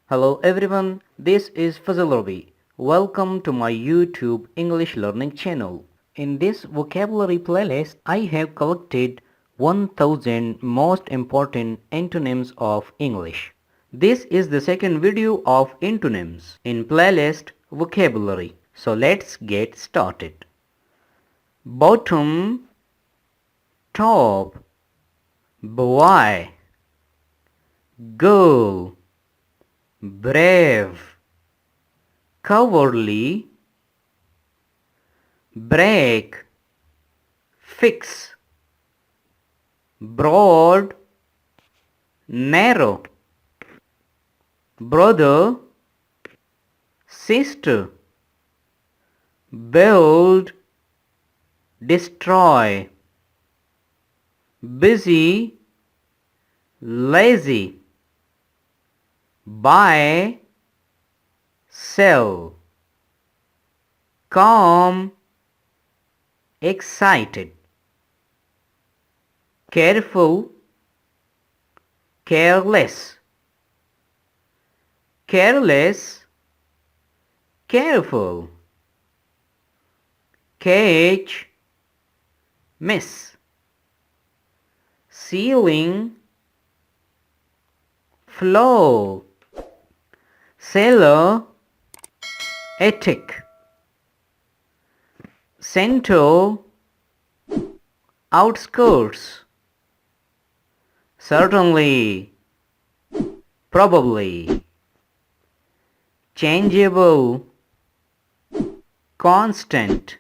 Hello everyone, this is Fazal Rabi. Welcome to my YouTube English learning channel. In this vocabulary playlist, I have collected 1000 most important antonyms of English. This is the second video of antonyms in playlist vocabulary. So let's get started. Bottom, top, boy, girl, brave, cowardly, break, fix, broad, narrow, brother, sister, build, destroy, busy, lazy, buy, sell, calm, excited, careful, careless, careless, careful, catch, miss, ceiling, flow, cellar, attic, center, outskirts, certainly, probably, changeable, constant,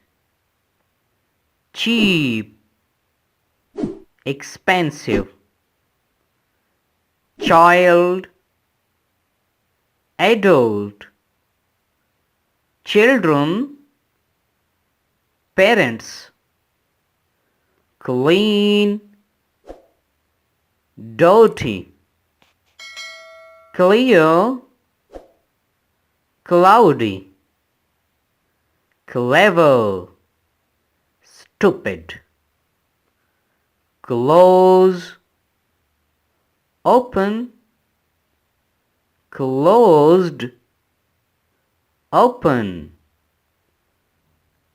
cheap, expensive, child, adult, children, parents, clean, dirty, clear, cloudy, clever, stupid, close, open, closed, open,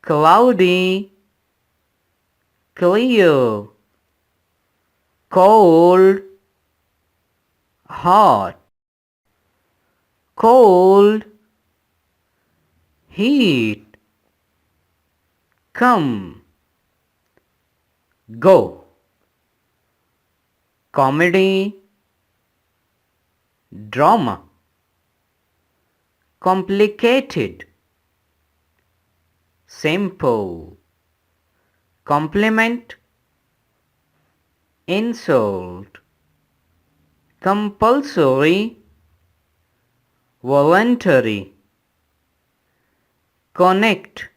cloudy, clear, cold, hot, cold, heat, come, go, comedy, drama, complicated, simple, compliment, insult, compulsory, voluntary, connect,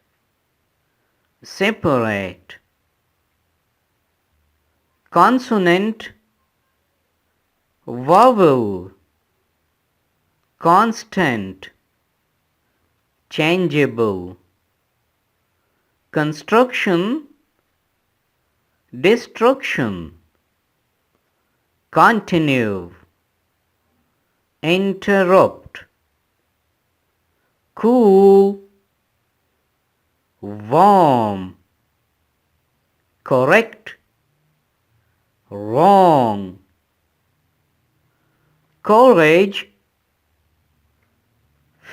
separate, consonant, vowel, constant, changeable, construction, destruction, continue, interrupt, cool, warm, correct, wrong, courage,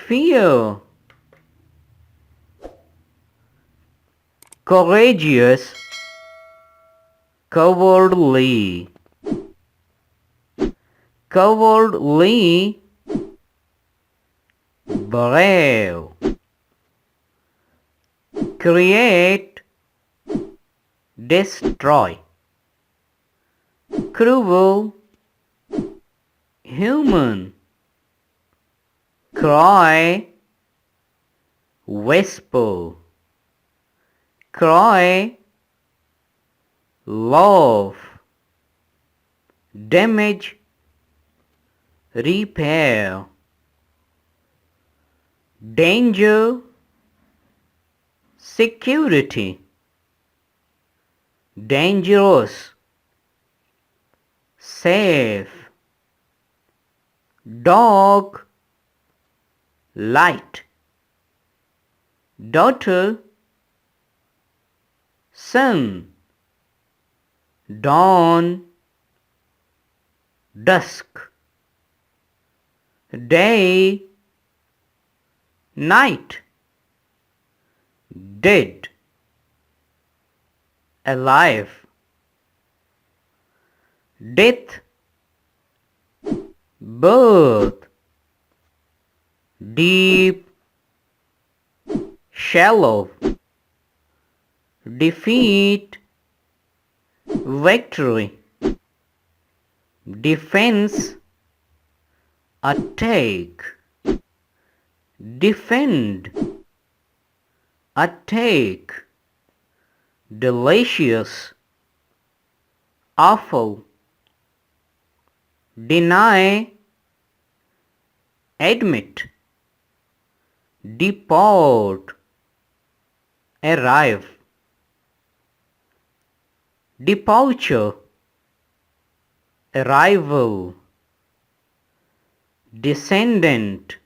fear, courageous, cowardly, cowardly, brave, create, destroy, cruel, human, cry, whisper, cry, love, damage, repair, danger, security, dangerous, safe, dog, light, daughter, sun, dawn, dusk, day, night, dead, alive, death, birth, deep, shallow, defeat, victory, defense, attack, defend, attack, delicious, awful, deny, admit, deport, arrive, departure, arrival, descendant,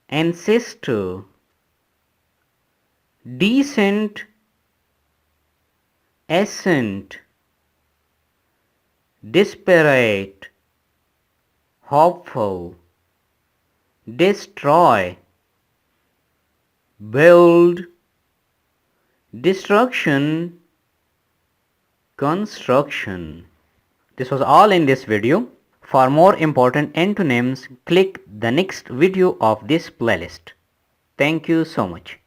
ancestor, decent, ascent, disparate, hopeful, destroy, build, destruction, construction. This was all in this video. For more important antonyms, click the next video of this playlist. Thank you so much.